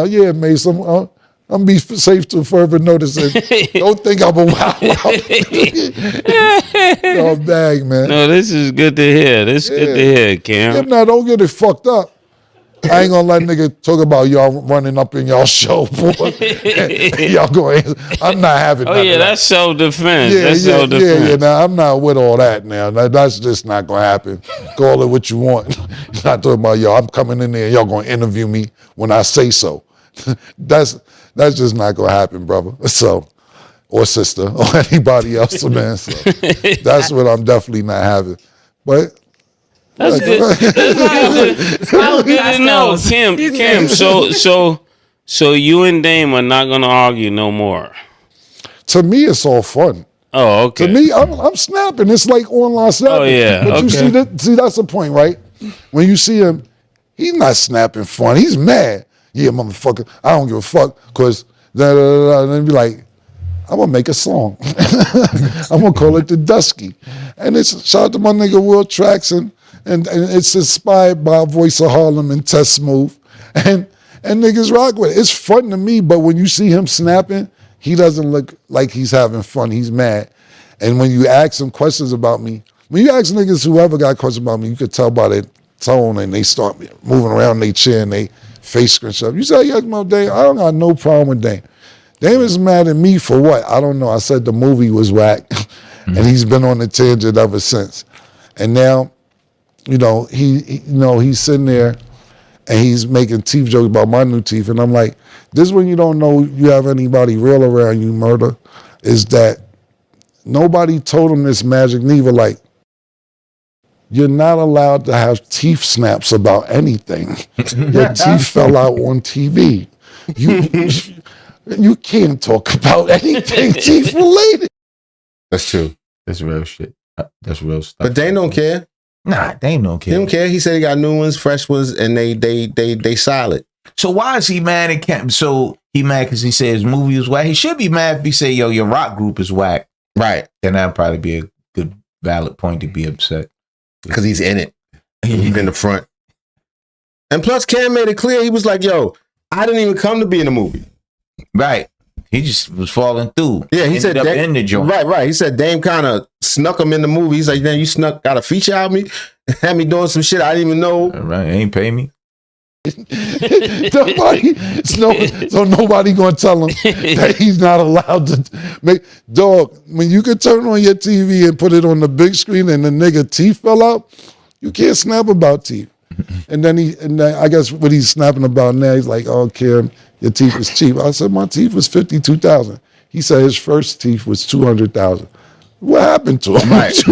Yeah, Mase, I'm be safe to further notice it. Don't think I'm a wild. No, bag, man. No, this is good to hear. This is good to hear, Cam. Yeah, now don't get it fucked up. I ain't gonna let nigga talk about y'all running up in y'all show, boy. Y'all going, I'm not having that. Oh, yeah, that's self-defense. Yeah, that's yeah, self-defense. yeah. Now, I'm not with all that now. That's just not gonna happen. Call it what you want. Not talking about y'all. I'm coming in there and y'all gonna interview me when I say so. That's just not gonna happen, brother. So, or sister, or anybody else, man. So that's what I'm definitely not having. But that's good. That's good to know, Kim. So you and Dame are not gonna argue no more. To me, it's all fun. Oh, okay. To me, I'm snapping. It's like online snapping. Oh, yeah. But you see that's the point, right? When you see him, he's not snapping fun. He's mad. Yeah, motherfucker, I don't give a fuck, because and then be like, I'm gonna make a song. I'm gonna call it The Dusky. And it's shout out to my nigga Will Trax, and it's inspired by Voice of Harlem and Test Smooth. And niggas rock with it. It's fun to me, but when you see him snapping, he doesn't look like he's having fun. He's mad. And when you ask him questions about me, when you ask niggas whoever got questions about me, you could tell by their tone, and they start moving around in their chair and they face scrunch up. You say, you ask me about Dame, I don't got no problem with Dame. Dame is mad at me for what? I don't know. I said the movie was whack, and he's been on the tangent ever since. And now, he's sitting there and he's making teeth jokes about my new teeth. And I'm like, this is when you don't know you have anybody real around you, murder, is that nobody told him this magic neither. Like, you're not allowed to have teeth snaps about anything. Your teeth fell out on TV. You can't talk about anything teeth related. That's true. That's real shit. That's real stuff. But Dame don't care. Nah, Dame don't care. He don't care. He said he got new ones, fresh ones, and they solid. So why is he mad at Camp? So he mad because he said his movie was whack. He should be mad if he say, yo, your rock group is whack. Right. Then that'd probably be a good valid point to be upset. Because he's in it. He's in the front. And plus, Cam made it clear. He was like, yo, I didn't even come to be in the movie. Right. He just was falling through. Yeah, he said Dame, in the joint. Right. He said Dame kind of snuck him in the movie. He's like, man, you got a feature out of me, had me doing some shit I didn't even know. Right, ain't pay me. Nobody gonna tell him that he's not allowed to make. Dog, when you could turn on your TV and put it on the big screen and the nigga teeth fell out, you can't snap about teeth. And then I guess what he's snapping about now, he's like, oh, Kim, your teeth is cheap. I said, my teeth was $52,000. He said his first teeth was $200,000. What happened to him? Right. That's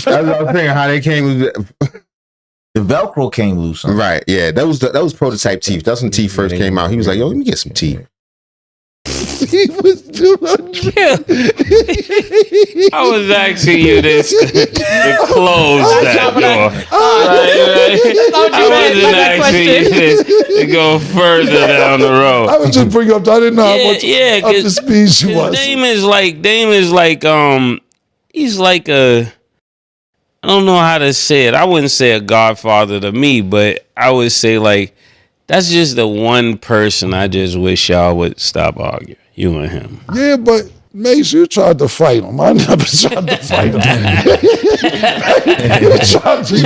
what I was saying, how they came. The Velcro came loose. Right, yeah. That was prototype teeth. That's when teeth first came out. He was like, yo, let me get some teeth. He was $200. I was asking you this to close that door. I wasn't asking you this to go further down the road. I was just bringing up. I didn't know how much up to speed she was. Dame is like he's like a, I don't know how to say it. I wouldn't say a godfather to me, but I would say like that's just the one person I just wish y'all would stop arguing. You and him. Yeah, but Mase, you tried to fight him. I never tried to fight him. You tried to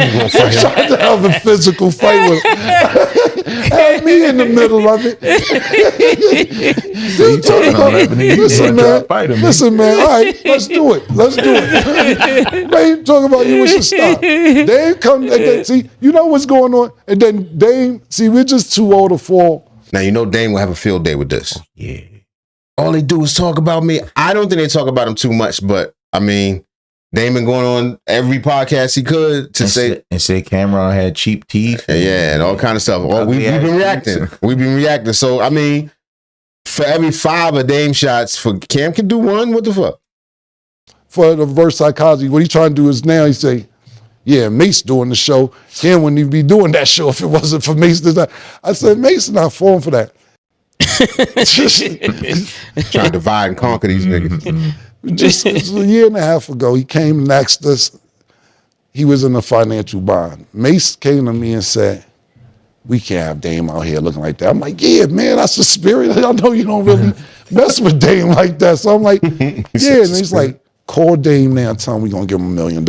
have a physical fight with him. Have me in the middle of it. Listen, man. All right, let's do it. Man, talk about you should stop. Dame come, and then, see, you know what's going on? And then Dame, see, we're just too old to fall. Now, you know Dame will have a field day with this. Yeah. All they do is talk about me. I don't think they talk about him too much, but I mean, Dame been going on every podcast he could to say Camron had cheap teeth. Yeah, and all kind of stuff. We've been reacting. We've been reacting. So I mean, for every 5 of Dame shots, for Cam can do 1. What the fuck? For the reverse psychology, what he's trying to do is now he say, yeah, Mase doing the show. Cam wouldn't even be doing that show if it wasn't for Mase. I said, Mase is not falling for that. Trying to divide and conquer these niggas. Just a year and a half ago, he came and asked us. He was in a financial bind. Mase came to me and said, we can't have Dame out here looking like that. I'm like, yeah, man, that's the spirit. I know you don't really mess with Dame like that. So I'm like, yeah. And he's like, call Dame now and tell him we're going to give him $1 million.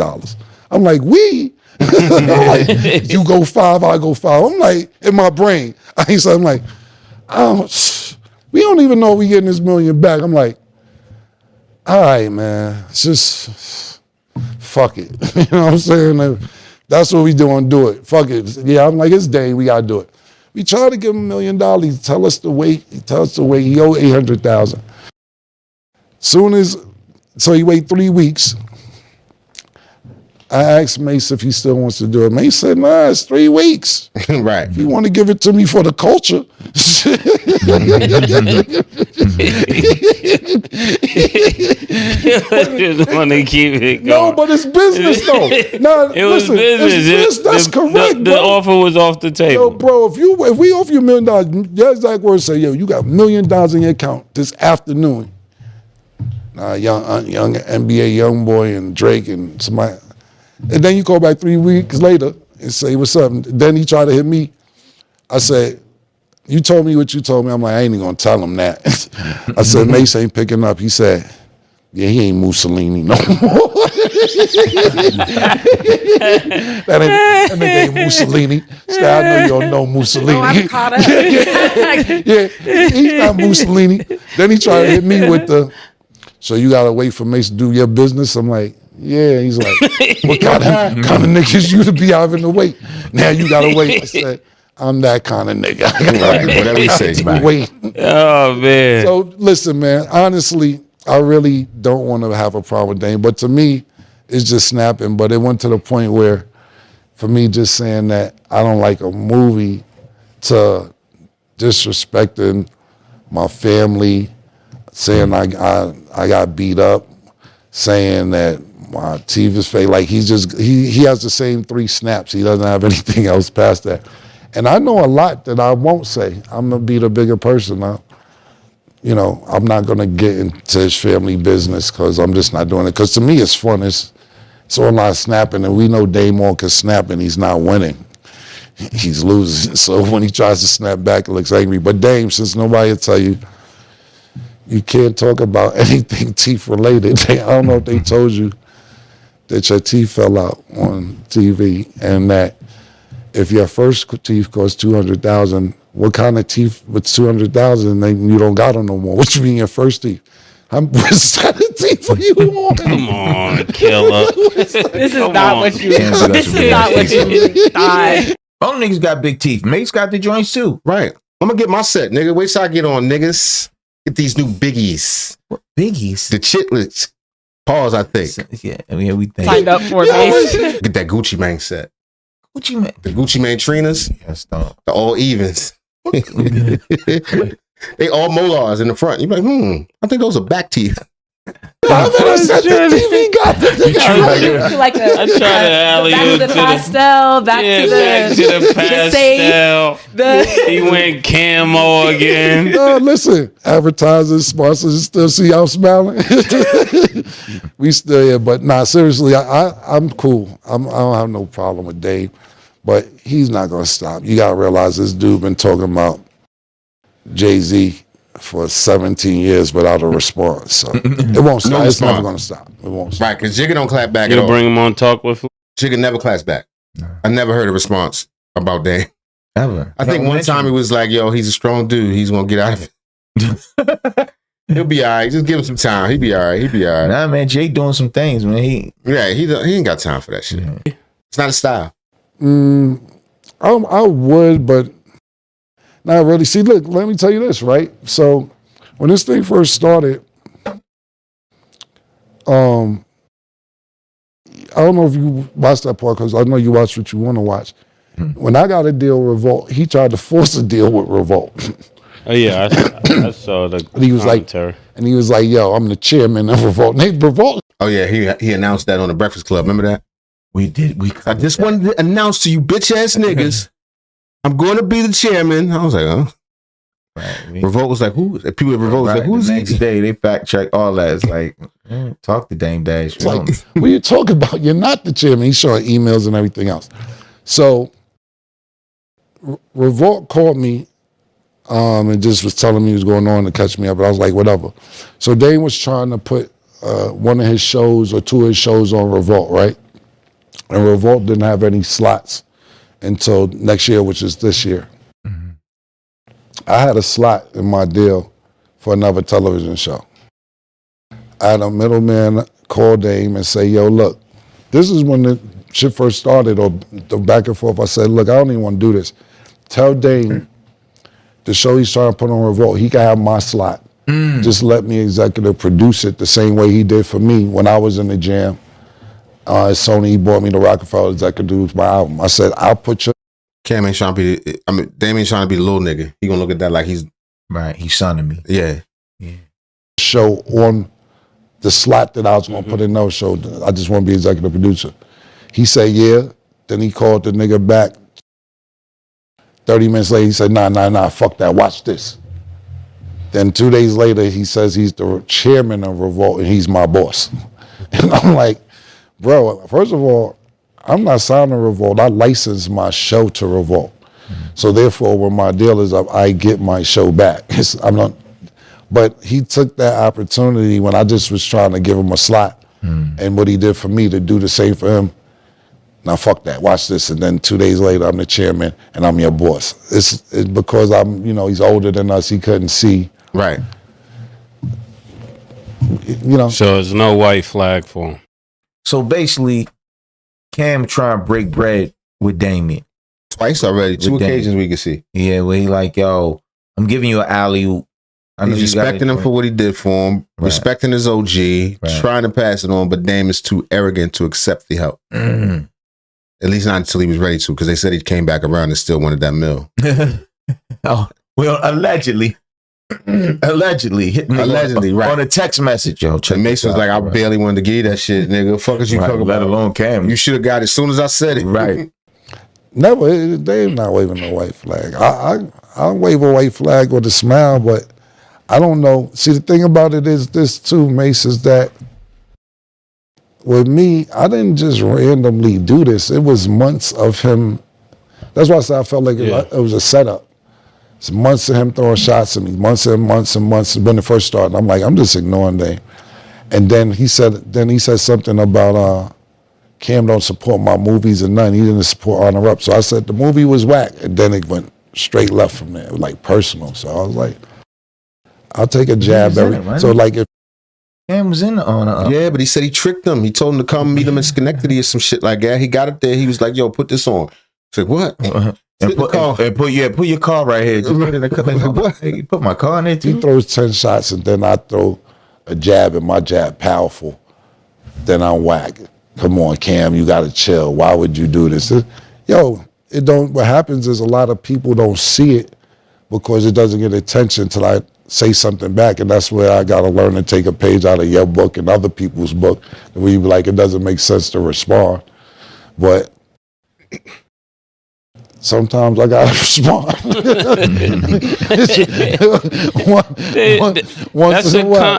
I'm like, we? I'm like, you go 5, I go 5. I'm like, in my brain. I'm like, we don't even know if we getting this $1 million back. I'm like, all right, man, it's just fuck it. You know what I'm saying? That's what we doing, do it. Fuck it. Yeah, I'm like, it's Dame, we gotta do it. We try to give him $1 million. He tell us to wait. He owe $800,000. So he wait 3 weeks. I asked Mase if he still wants to do it. Mase said, nah, it's 3 weeks. Right. If you want to give it to me for the culture. Just want to keep it going. No, but it's business though. Nah, It was business. That's correct, The bro. offer was off the table. Yo, bro, if we offer you $1 million, your exact words say, yo, you got $1 million in your account this afternoon. Young NBA young boy and Drake and somebody. And then you call back 3 weeks later and say, what's up? And then he tried to hit me. I said, you told me what you told me. I'm like, I ain't even gonna tell him that. I said, Mase ain't picking up. He said, yeah, he ain't Mussolini no more. that nigga ain't Mussolini. So I know you don't know Mussolini. Oh, I'm caught up. Yeah, he's not Mussolini. Then he tried to hit me with so you gotta wait for Mase to do your business. I'm like, yeah. He's like, what kind of niggas you to be having to wait? Now you gotta wait. I said, I'm that kind of nigga. Right, whatever he says. Wait. Oh man. So listen, man. Honestly, I really don't want to have a problem with Dame, but to me, it's just snapping. But it went to the point where, for me, just saying that I don't like a movie to disrespecting my family, saying I got beat up, saying that my teeth is fake. Like he has the same 3 snaps. He doesn't have anything else past that. And I know a lot that I won't say. I'm gonna be the bigger person. I'm not gonna get into his family business because I'm just not doing it. Because to me, it's fun. It's online snapping, and we know Damon can snap, and he's not winning. He's losing. So when he tries to snap back, it looks angry. But Dame, since nobody will tell you, you can't talk about anything teeth related. I don't know if they told you that your teeth fell out on TV, and that if your first teeth cost $200,000, what kind of teeth with $200,000? Then you don't got them no more. What you mean your first teeth? What's that a teeth for you on? Come on, killer. This is not what you thought. All niggas got big teeth. Mase got the joints too. Right. I'm gonna get my set, nigga. Wait till I get on, niggas. Get these new biggies. What biggies? The chitlets. Pause, I think. Yeah, I mean, we think. Signed up for this. Get that Gucci Mane set. Gucci Mane. The Gucci Mane Trinas. Yes, dog. The all evens. They all molars in the front. You're like, I think those are back teeth. I said the TV got Like I tried to alley back to the pastel, back to the pastel. He went camo again. Listen, advertisers, sponsors, still see I'm smiling. We still here, but nah, seriously, I'm cool. I don't have no problem with Dave, but he's not gonna stop. You gotta realize this dude been talking about Jay-Z for 17 years without a response. So it won't stop. It's never gonna stop. It won't stop. Right, because Jigga don't clap back You at all. bring him on Talk with Jigga never claps back. I never heard a response about Dame. Ever. I think one time he was like, yo, he's a strong dude. He's going to get out of it. He'll be all right. Just give him some time. He'll be all right. Nah, man, Jay doing some things, man. He ain't got time for that shit. Yeah. It's not a style. I would, but not really. See, look, let me tell you this, right? So when this thing first started, I don't know if you watched that part because I know you watch what you want to watch. When I got a deal with Revolt, he tried to force a deal with Revolt. Oh yeah, I saw the commentary. He was like, "Yo, I'm the chairman of Revolt." Revolt. Oh yeah, he announced that on the Breakfast Club. Remember that? We did. I just wanted to announce to you, bitch ass niggas, I'm going to be the chairman. I was like, oh. Right. Revolt was like, who? People at Revolt was like, who's the next day? They fact check all that. It's like, talk to Dame Dash. It's like, what are you talking about? You're not the chairman. He's showing emails and everything else. So Revolt called me and just was telling me what was going on to catch me up. But I was like, whatever. So Dame was trying to put one of his shows or two of his shows on Revolt, right? And Revolt didn't have any slots until next year, which is this year. Mm-hmm. I had a slot in my deal for another television show. I had a middleman call Dame and say, yo, look, this is when the shit first started, or the back and forth. I said, look, I don't even want to do this. Tell Dame the show he's trying to put on Revolt, he can have my slot. Just let me executive produce it the same way he did for me when I was in the jam. Sony, he bought me the Rockefeller executive produce my album. I said, I'll put your... Cam ain't trying to be, Dame ain't trying to be the little nigga. He gonna look at that like he's... Right, he's sonning me. Yeah. Show on the slot that I was gonna put in no show. I just want to be executive producer. He said, yeah. Then he called the nigga back. 30 minutes later, he said, nah, fuck that, watch this. Then 2 days later, he says he's the chairman of Revolt and he's my boss. And I'm like, bro, first of all, I'm not signing Revolt. I license my show to Revolt. So therefore, when my deal is up, I get my show back. I'm not, but he took that opportunity when I just was trying to give him a slot. And what he did for me to do the same for him. Now fuck that, watch this. And then 2 days later, I'm the chairman and I'm your boss. It's because I'm, he's older than us. He couldn't see. Right. So there's no white flag for him. So basically, Cam trying to break bread with Damien. Twice already. Two occasions we can see. Yeah, where he like, yo, I'm giving you an alley-oop. He's respecting him for what he did for him, respecting his OG, trying to pass it on, but Dame is too arrogant to accept the help. At least not until he was ready to, because they said he came back around and still wanted that mill. Oh, well, allegedly. Allegedly, right. On a text message, yo. And Mase was like, I barely wanted to give you that shit, nigga. Fuck is you talking about? Let alone Cam. You should have got it as soon as I said it. Right. Never, Dave not waving no white flag. I wave a white flag with a smile, but I don't know. See, the thing about it is this too, Mase, is that with me, I didn't just randomly do this. It was months of him. That's why I said I felt like it was a setup. It's months of him throwing shots at me, months and months and months when it first started. I'm like, I'm just ignoring Dame. And then he said something about Cam don't support my movies and nothing. He didn't support Honor Up. So I said the movie was whack. And then it went straight left from there. It was like personal. So I was like, I'll take a jab so like if Cam was in the Honor Up. Yeah, but he said he tricked him. He told him to come meet him in Schenectady or some shit like that. He got up there. He was like, yo, put this on. I said, what? And put your car right here. Just put it in the hey, put my car in there too. He throws 10 shots and then I throw a jab and my jab powerful. Then I whack. Come on, Cam, you gotta chill. Why would you do this? What happens is a lot of people don't see it because it doesn't get attention until I say something back. And that's where I gotta learn to take a page out of your book and other people's book. Where you be like, it doesn't make sense to respond. But sometimes I gotta respond.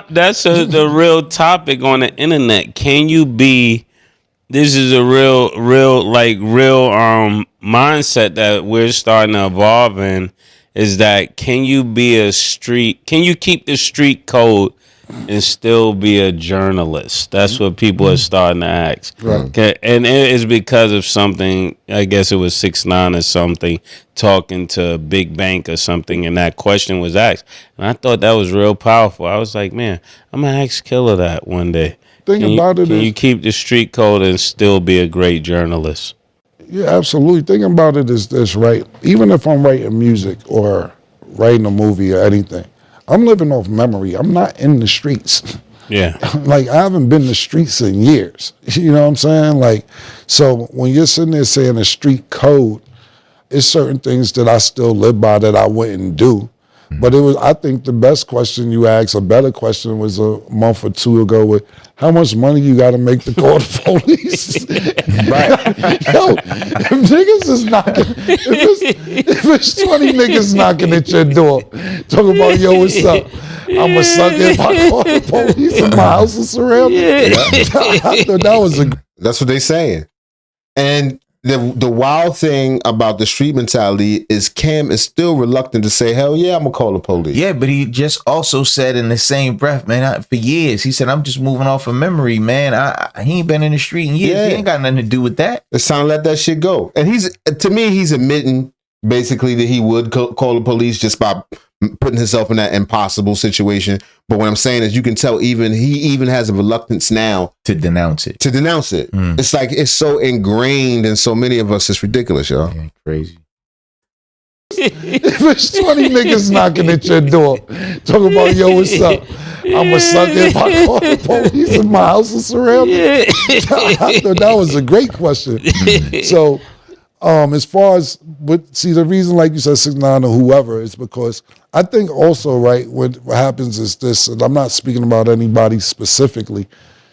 That's the real topic on the internet. Can you be? This is a real mindset that we're starting to evolve in. Is that can you be a street? Can you keep the street code and still be a journalist? That's what people are starting to ask. Right. And it is because of something, I guess it was 6ix9ine or something, talking to Big Bank or something, and that question was asked. And I thought that was real powerful. I was like, man, I'm going to ask Killer that one day. Can you keep the street code and still be a great journalist? Yeah, absolutely. Thinking about it is this, right? Even if I'm writing music or writing a movie or anything, I'm living off memory. I'm not in the streets. Yeah. Like, I haven't been in the streets in years. You know what I'm saying? Like, so when you're sitting there saying a street code, it's certain things that I still live by that I wouldn't do. But I think the best question you asked, a better question was a month or two ago with, how much money you got to make to call the police? Right. Yo, if niggas is knocking, if it's 20 niggas knocking at your door, talking about, yo, what's up? I'm a sucker if I call the police and my house is surrounded. I thought that was That's what they saying. And the wild thing about the street mentality is Cam is still reluctant to say, hell yeah, I'm gonna call the police. Yeah, but he just also said in the same breath, man, for years, he said, I'm just moving off of memory, man. He ain't been in the street in years. Yeah. He ain't got nothing to do with that. It's time to let that shit go. And to me, he's admitting basically that he would call the police just by putting himself in that impossible situation. But what I'm saying is, you can tell he even has a reluctance now To denounce it. It's like it's so ingrained in so many of us. It's ridiculous, y'all. Yeah, crazy. If it's 20 niggas knocking at your door, talking about, yo, what's up? I'm a sucker if I call the police and my house is surrounded. I thought that was a great question. So, as far as the reason, like you said, 6ix9ine or whoever, is because I think also, right, what happens is this, and I'm not speaking about anybody specifically.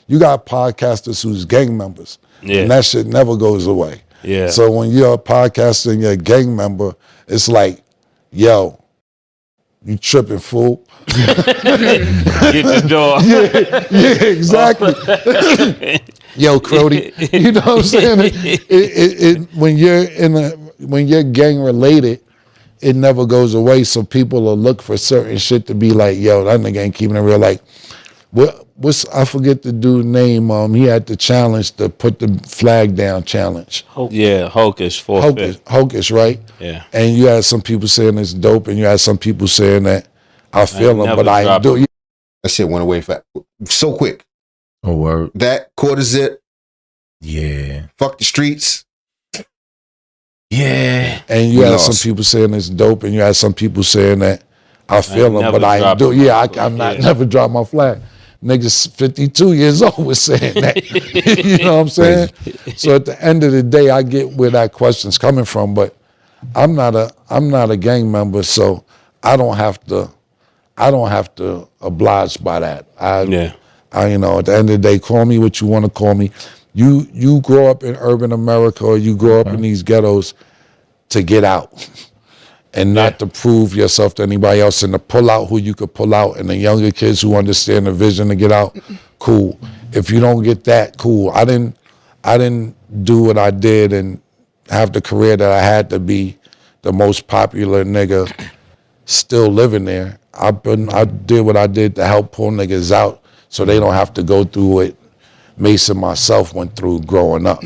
You got podcasters who's gang members, and that shit never goes away. Yeah. So when you're a podcaster and you're a gang member, it's like, yo, you tripping, fool. Get the door. Yeah, exactly. Yo, Crody, you know what I'm saying? When you're gang related, it never goes away. So people will look for certain shit to be like, yo, that nigga ain't keeping it real. Like, I forget the dude's name. He had the challenge to put the flag down challenge. Hocus for Hocus, right? Yeah. And you had some people saying it's dope, and you had some people saying that I feel him, but I ain't do it. That shit went away so quick. Oh, word. That quarter zip. Yeah. Fuck the streets. Yeah. And you had some people saying it's dope, and you had some people saying that I feel him, but I ain't do it. Yeah, I'm not never drop my flag. Niggas 52 years old was saying that. You know what I'm saying? So at the end of the day, I get where that question's coming from, but I'm not a gang member, so I don't have to oblige by that. I at the end of the day, call me what you want to call me. You grow up in urban America, or you grow up in these ghettos to get out. And not to prove yourself to anybody else, and to pull out who you could pull out. And the younger kids who understand the vision to get out, cool. If you don't get that, cool. I didn't do what I did and have the career that I had to be the most popular nigga still living there. I did what I did to help pull niggas out so they don't have to go through what Mase and myself went through growing up.